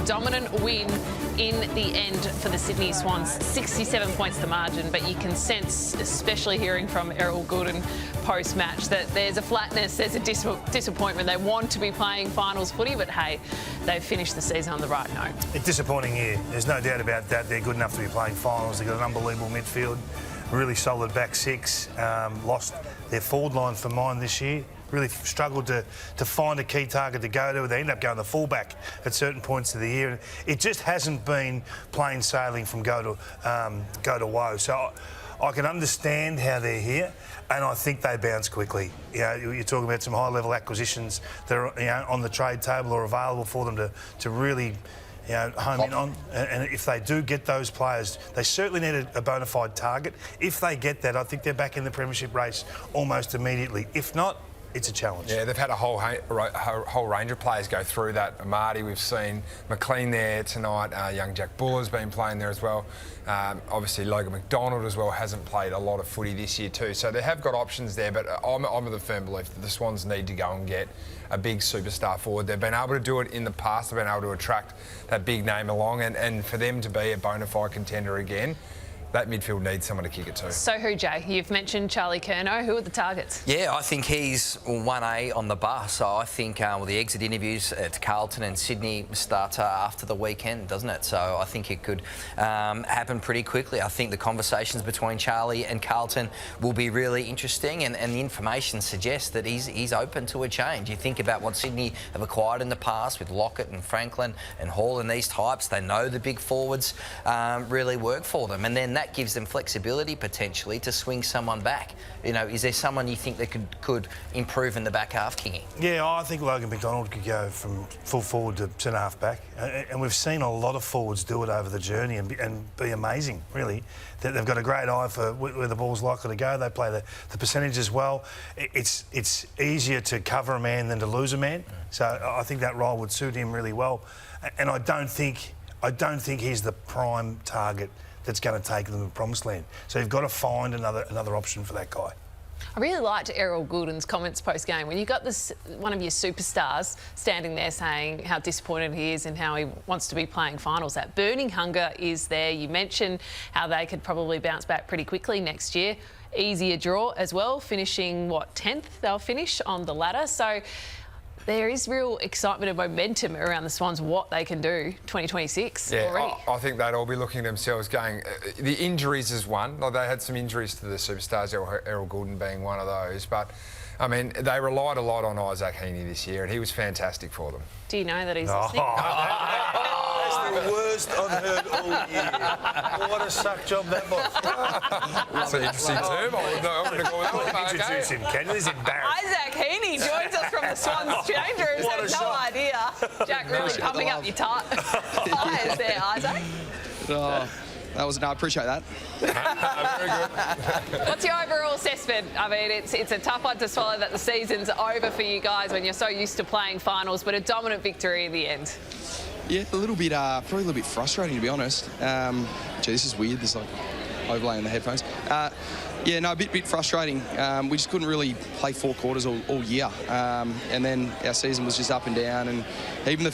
dominant win in the end for the Sydney Swans. 67 points the margin, but you can sense, especially hearing from Errol Goulden post-match, that there's a flatness, there's a disappointment. They want to be playing finals footy, but hey, they've finished the season on the right note. A disappointing year. There's no doubt about that. They're good enough to be playing finals. They've got an unbelievable midfield, really solid back six. Lost their forward line for mine this year. Really struggled to find a key target to go to. They end up going the fullback at certain points of the year. It just hasn't been plain sailing from go to woe. So I can understand how they're here, and I think they bounce quickly. You know, you're talking about some high-level acquisitions that are on the trade table or available for them to really home in on. And if they do get those players, they certainly need a bona fide target. If they get that, I think they're back in the premiership race almost immediately. If not, it's a challenge. Yeah, they've had a whole range of players go through that. Marty, we've seen McLean there tonight. Young Jack Buller's been playing there as well. Obviously, Logan McDonald as well hasn't played a lot of footy this year too. So they have got options there, but I'm of the firm belief that the Swans need to go and get a big superstar forward. They've been able to do it in the past. They've been able to attract that big name along, and for them to be a bona fide contender again, that midfield needs someone to kick it to. So who, Jay? You've mentioned Charlie Curnow. Who are the targets? Yeah, I think he's 1A on the bar. So I think the exit interviews at Carlton and Sydney start after the weekend, doesn't it? So I think it could happen pretty quickly. I think the conversations between Charlie and Carlton will be really interesting, and the information suggests that he's open to a change. You think about what Sydney have acquired in the past with Lockett and Franklin and Hall and these types. They know the big forwards really work for them, and then that gives them flexibility potentially to swing someone back. You know, is there someone you think that could improve in the back half, Kingy? Yeah, I think Logan McDonald could go from full forward to centre half back, and we've seen a lot of forwards do it over the journey and be amazing. Really, they've got a great eye for where the ball's likely to go. They play the percentage as well. It's easier to cover a man than to lose a man, so I think that role would suit him really well. And I don't think he's the prime target that's going to take them to the promised land. So you've got to find another option for that guy. I really liked Errol Goulden's comments post-game. When you got one of your superstars standing there saying how disappointed he is and how he wants to be playing finals, that burning hunger is there. You mentioned how they could probably bounce back pretty quickly next year. Easier draw as well, finishing, 10th they'll finish on the ladder. So there is real excitement and momentum around the Swans, what they can do 2026 already. I think they'd all be looking at themselves going, the injuries is one. Like, they had some injuries to the superstars, Errol Goulden being one of those. But, I mean, they relied a lot on Isaac Heeney this year, and he was fantastic for them. Do you know that he's listening? That's the worst I've heard all year. What a suck job that was. That's an interesting term. I'm going to go with that one. Introduce him, Ken. He's embarrassed. Isaac Heeney joins us from the Swans change rooms. Had no idea. Jack really pumping up your tyres there, Isaac. I appreciate that. Very good. What's your overall assessment? I mean, it's a tough one to swallow that the season's over for you guys when you're so used to playing finals, but a dominant victory in the end. Yeah, a little bit, probably a little bit frustrating, to be honest. Gee, this is weird, this like overlay in the headphones. Yeah, no, a bit frustrating. We just couldn't really play four quarters all year, and then our season was just up and down. And even that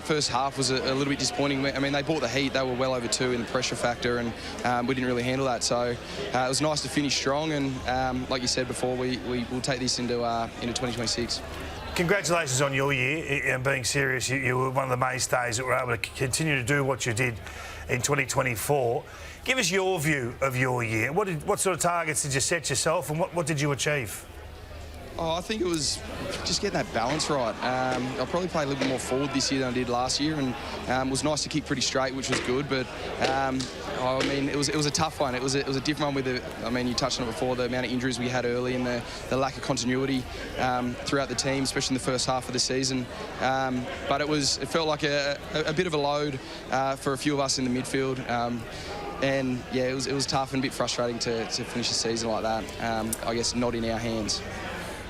first half was a little bit disappointing. I mean, they bought the heat; they were well over 2 in the pressure factor, and we didn't really handle that. So it was nice to finish strong. And like you said before, we will take this into 2026. Congratulations on your year, and being serious, you were one of the mainstays that were able to continue to do what you did in 2024. Give us your view of your year. What sort of targets did you set yourself, and what did you achieve? I think it was just getting that balance right. I probably played a little bit more forward this year than I did last year, and it was nice to kick pretty straight, which was good. But I mean, it was a tough one. It was a different one with I mean, you touched on it before, the amount of injuries we had early and the lack of continuity throughout the team, especially in the first half of the season. But it felt like a bit of a load for a few of us in the midfield. And yeah, it was tough and a bit frustrating to finish the season like that. I guess not in our hands.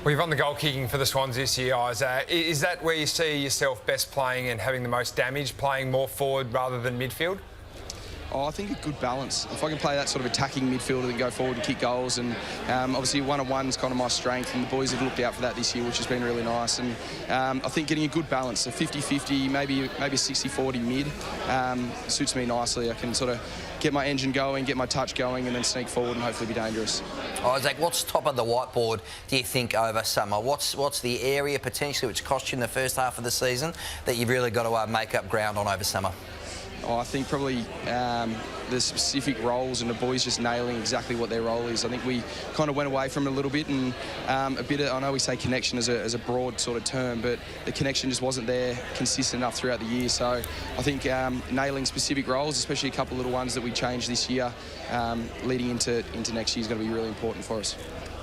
Well, you've won the goal kicking for the Swans this year, Isaac. Is that where you see yourself best playing and having the most damage, playing more forward rather than midfield? I think a good balance. If I can play that sort of attacking midfielder and go forward and kick goals, and obviously one-on-one's kind of my strength, and the boys have looked out for that this year, which has been really nice. And I think getting a good balance, a 50-50, maybe a 60-40 mid, suits me nicely. I can sort of get my engine going, get my touch going, and then sneak forward and hopefully be dangerous. Isaac, what's top of the whiteboard, do you think, over summer? What's the area potentially which cost you in the first half of the season that you've really got to make up ground on over summer? I think probably the specific roles and the boys just nailing exactly what their role is. I think we kind of went away from it a little bit, and a bit of, I know we say connection as a broad sort of term, but the connection just wasn't there consistent enough throughout the year. So I think nailing specific roles, especially a couple of little ones that we changed this year, leading into next year, is going to be really important for us.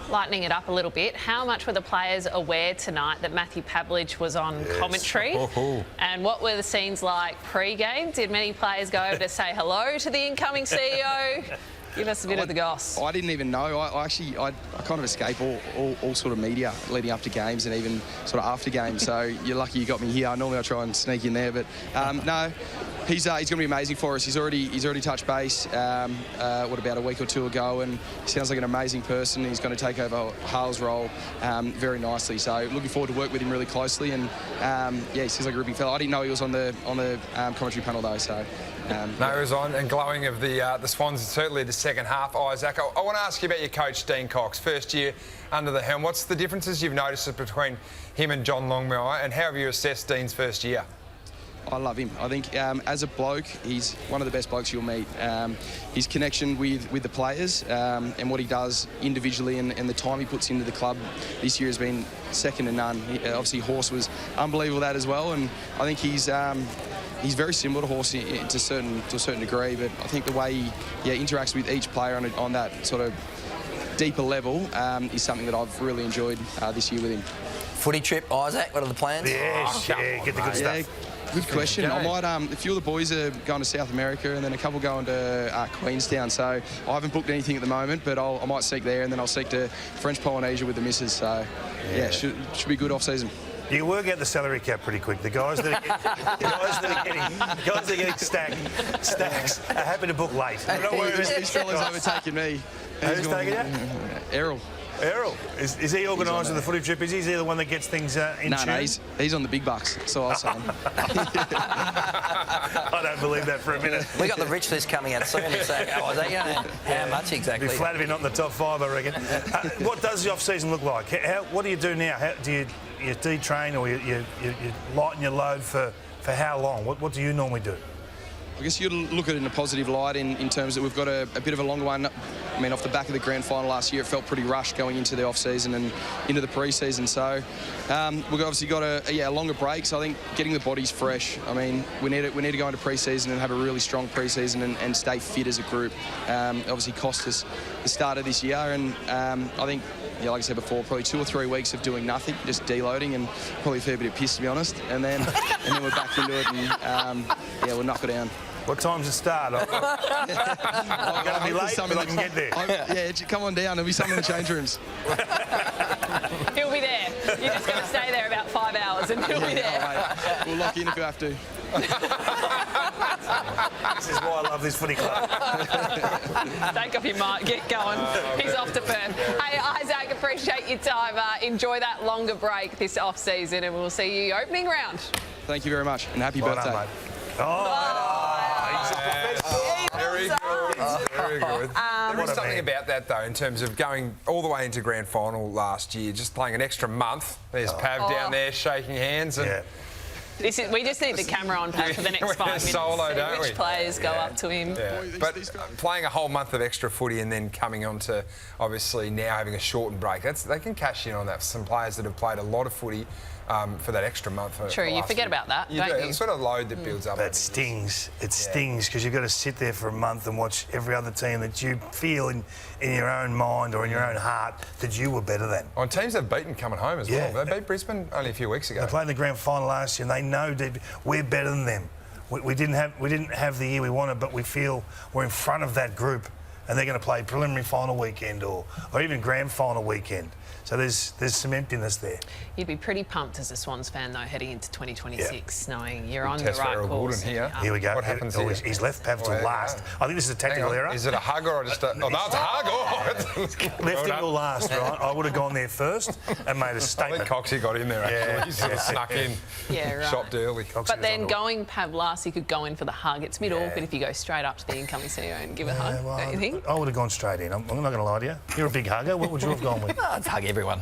Lightening it up a little bit, how much were the players aware tonight that Matthew Pavlich was on commentary? And what were the scenes like pre-game? Did many players go over to say hello to the incoming CEO? Give us a bit of the goss. I didn't even know. I kind of escape all sort of media leading up to games and even sort of after games. So you're lucky you got me here. Normally I try and sneak in there, but no. He's going to be amazing for us. He's already touched base, about a week or two ago, and he sounds like an amazing person. He's going to take over Hale's role very nicely. So looking forward to work with him really closely. And he seems like a ripping fella. I didn't know he was on the commentary panel though. So no, he was on, and glowing of the Swans, certainly the second half. Isaac, I want to ask you about your coach Dean Cox, first year under the helm. What's the differences you've noticed between him and John Longmire, and how have you assessed Dean's first year? I love him. I think as a bloke, he's one of the best blokes you'll meet. His connection with the players and what he does individually and the time he puts into the club this year has been second to none. Obviously, Horse was unbelievable that as well, and I think he's very similar to Horse to a certain degree. But I think the way he interacts with each player on that sort of deeper level is something that I've really enjoyed this year with him. Footy trip, Isaac. What are the plans? Get the good stuff. Good question. I might, a few of the boys are going to South America and then a couple going to Queenstown. So I haven't booked anything at the moment, but I might seek there, and then I'll seek to French Polynesia with the misses. So should be good off season. You can work out the salary cap pretty quick. The guys that are getting stacks are happy to book late. These fellas overtaking me. Who's taking you? Errol. Errol, is he organising the footy trip? Is he the one that gets things in tune? No, he's on the big bucks, so I was saying. I don't believe that for a minute. We got the rich list coming out soon. How much exactly? Be flat if you're not in the top 5, I reckon. What does the off-season look like? What do you do now? Do you detrain, or you lighten your load for how long? What do you normally do? I guess you look at it in a positive light in terms that we've got a bit of a longer one. I mean, off the back of the grand final last year, it felt pretty rushed going into the off-season and into the pre-season. So we've obviously got a longer break. So I think getting the bodies fresh. I mean, we need to go into pre-season and have a really strong pre-season and stay fit as a group. Obviously cost us the start of this year, and I think, like I said before, probably 2 or 3 weeks of doing nothing, just deloading, and probably a fair bit of piss, to be honest. And then we're back into it, and we'll knock it down. What time's it start? I'm going to be late, but I can get there. Come on down. There'll be some in the change rooms. He'll be there. You're just going to stay there about 5 hours and he'll be there. We'll lock in if you have to. This is why I love this footy club. Take off your mark, get going. He's off to Perth. Hey, Isaac, appreciate your time. Enjoy that longer break this off-season, and we'll see you opening round. Thank you very much, and happy birthday. Done, Very good. Very good. There is something about that, though, in terms of going all the way into grand final last year, just playing an extra month. There's Pav down there shaking hands. And we just need the camera on Pav for the next 5 minutes. Solo, don't which we? players go up to him. Yeah. But playing a whole month of extra footy and then coming on to, obviously, now having a shortened break, they can cash in on that. Some players that have played a lot of footy for that extra month. True, you forget about that, don't you? It's sort of load that builds up. That stings. It stings because you've got to sit there for a month and watch every other team that you feel in your own mind or in your own heart that you were better than. On teams they've beaten coming home as well. They beat Brisbane only a few weeks ago. They played in the grand final last year, and they know that we're better than them. We didn't have the year we wanted, but we feel we're in front of that group and they're going to play preliminary final weekend or even grand final weekend. So there's some emptiness there. You'd be pretty pumped as a Swans fan, though, heading into 2026, knowing you're on the Test for right Errol course. Gordon here. Here we go. What happens Oh, here? he's left Pav till last. I think this is a tactical error. Is it a hug or just a... Oh, no, it's a hug. Oh, Left him till last, right? I would have gone there first and made a I think statement. Coxie got in there, actually. He sort of snuck in. Yeah, right. Shopped early. Coxie But was then on going Pav last, you could go in for the hug. It's a bit awkward if you go straight up to the incoming CEO and give a hug, well, don't you think? I would have gone straight in. I'm not going to lie to you. You're a big hugger. What would you have gone with? I'd hug everyone.